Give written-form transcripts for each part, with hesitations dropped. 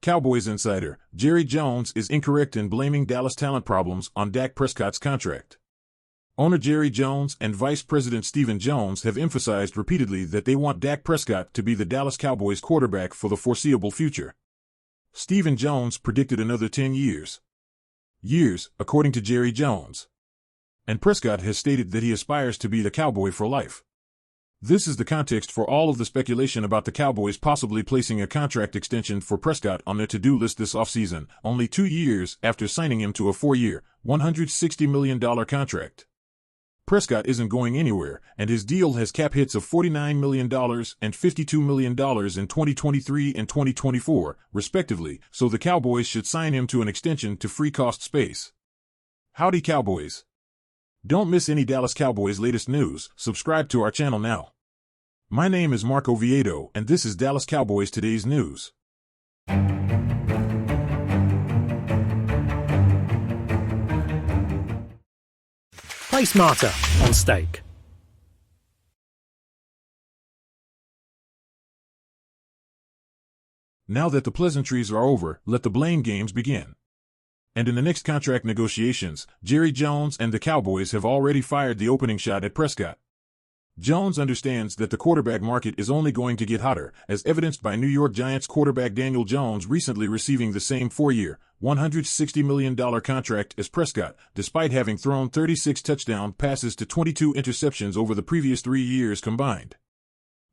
Cowboys insider Jerry Jones is incorrect in blaming Dallas talent problems on Dak Prescott's contract. Owner Jerry Jones and Vice President Stephen Jones have emphasized repeatedly that they want Dak Prescott to be the Dallas Cowboys quarterback for the foreseeable future. Stephen Jones predicted another 10 years, according to Jerry Jones. And Prescott has stated that he aspires to be the Cowboy for life. This is the context for all of the speculation about the Cowboys possibly placing a contract extension for Prescott on their to-do list this offseason, only 2 years after signing him to a 4-year, $160 million contract. Prescott isn't going anywhere, and his deal has cap hits of $49 million and $52 million in 2023 and 2024, respectively, so the Cowboys should sign him to an extension to free cost space. Howdy Cowboys! Don't miss any Dallas Cowboys latest news. Subscribe to our channel now. My name is Marco Viedo, and this is Dallas Cowboys Today's News. Play smarter on stake. Now that the pleasantries are over, let the blame games begin. And in the next contract negotiations, Jerry Jones and the Cowboys have already fired the opening shot at Prescott. Jones understands that the quarterback market is only going to get hotter, as evidenced by New York Giants quarterback Daniel Jones recently receiving the same 4-year, $160 million contract as Prescott, despite having thrown 36 touchdown passes to 22 interceptions over the previous 3 years combined.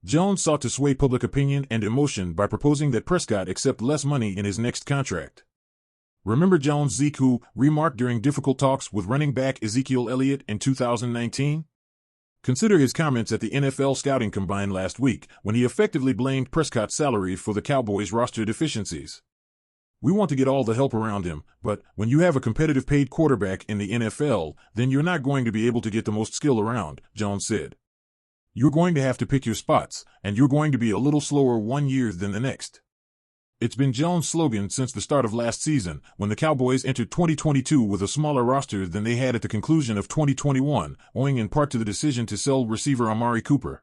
Jones sought to sway public opinion and emotion by proposing that Prescott accept less money in his next contract. Remember Jones' who remarked during difficult talks with running back Ezekiel Elliott in 2019? Consider his comments at the NFL Scouting Combine last week, when he effectively blamed Prescott's salary for the Cowboys' roster deficiencies. We want to get all the help around him, but when you have a competitive paid quarterback in the NFL, then you're not going to be able to get the most skill around, Jones said. You're going to have to pick your spots, and you're going to be a little slower 1 year than the next. It's been Jones' slogan since the start of last season, when the Cowboys entered 2022 with a smaller roster than they had at the conclusion of 2021, owing in part to the decision to sell receiver Amari Cooper.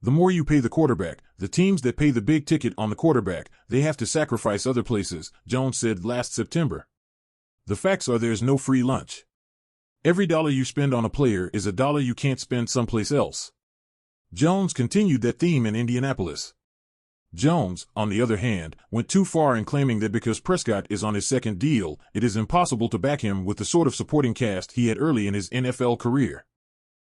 The more you pay the quarterback, the teams that pay the big ticket on the quarterback, they have to sacrifice other places, Jones said last September. The facts are there's no free lunch. Every dollar you spend on a player is a dollar you can't spend someplace else. Jones continued that theme in Indianapolis. Jones, on the other hand, went too far in claiming that because Prescott is on his second deal, it is impossible to back him with the sort of supporting cast he had early in his NFL career.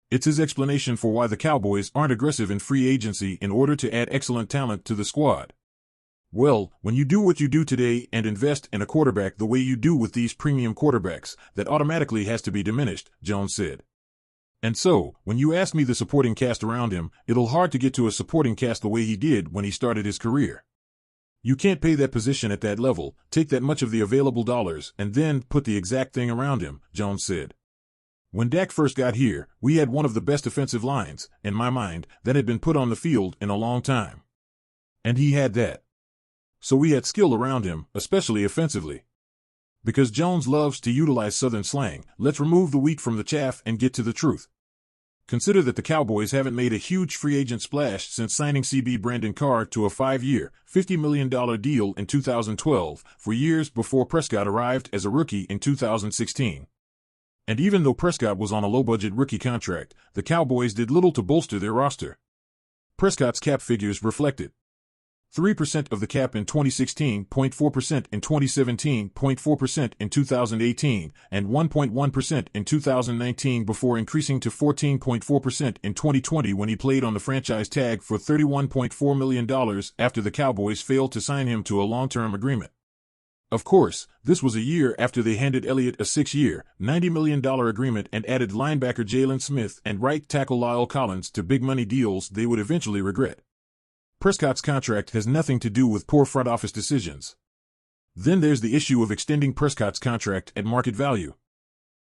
It's his explanation for why the Cowboys aren't aggressive in free agency in order to add excellent talent to the squad. Well, when you do what you do today and invest in a quarterback the way you do with these premium quarterbacks, that automatically has to be diminished, Jones said. And so, when you ask me the supporting cast around him, it'll hard to get to a supporting cast the way he did when he started his career. You can't pay that position at that level, take that much of the available dollars, and then put the exact thing around him, Jones said. When Dak first got here, we had one of the best offensive lines, in my mind, that had been put on the field in a long time. And he had that. So we had skill around him, especially offensively. Because Jones loves to utilize Southern slang, let's remove the wheat from the chaff and get to the truth. Consider that the Cowboys haven't made a huge free agent splash since signing CB Brandon Carr to a 5-year, $50 million deal in 2012, for years before Prescott arrived as a rookie in 2016. And even though Prescott was on a low-budget rookie contract, the Cowboys did little to bolster their roster. Prescott's cap figures reflected 3% of the cap in 2016, 0.4% in 2017, 0.4% in 2018, and 1.1% in 2019 before increasing to 14.4% in 2020 when he played on the franchise tag for $31.4 million after the Cowboys failed to sign him to a long-term agreement. Of course, this was a year after they handed Elliott a 6-year, $90 million agreement and added linebacker Jalen Smith and right tackle Lyle Collins to big-money deals they would eventually regret. Prescott's contract has nothing to do with poor front office decisions. Then there's the issue of extending Prescott's contract at market value.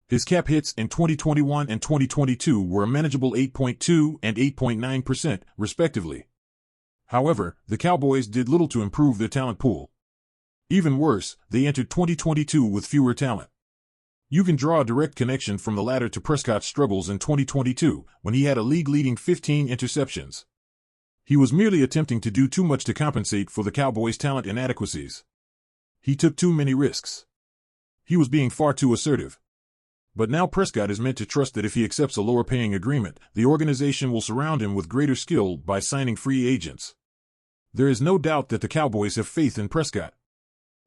His cap hits in 2021 and 2022 were a manageable 8.2% and 8.9%, respectively. However, the Cowboys did little to improve their talent pool. Even worse, they entered 2022 with fewer talent. You can draw a direct connection from the latter to Prescott's struggles in 2022, when he had a league-leading 15 interceptions. He was merely attempting to do too much to compensate for the Cowboys' talent inadequacies. He took too many risks. He was being far too assertive. But now Prescott is meant to trust that if he accepts a lower-paying agreement, the organization will surround him with greater skill by signing free agents. There is no doubt that the Cowboys have faith in Prescott.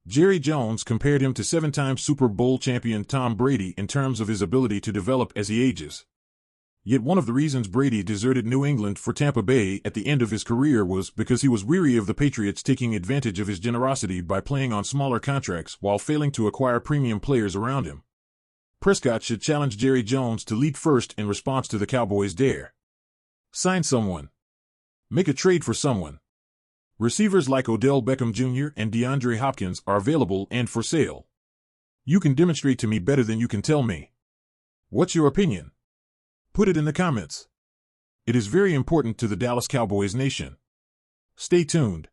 Jerry Jones compared him to 7-time Super Bowl champion Tom Brady in terms of his ability to develop as he ages. Yet one of the reasons Brady deserted New England for Tampa Bay at the end of his career was because he was weary of the Patriots taking advantage of his generosity by playing on smaller contracts while failing to acquire premium players around him. Prescott should challenge Jerry Jones to lead first in response to the Cowboys' dare. Sign someone. Make a trade for someone. Receivers like Odell Beckham Jr. and DeAndre Hopkins are available and for sale. You can demonstrate to me better than you can tell me. What's your opinion? Put it in the comments. It is very important to the Dallas Cowboys nation. Stay tuned.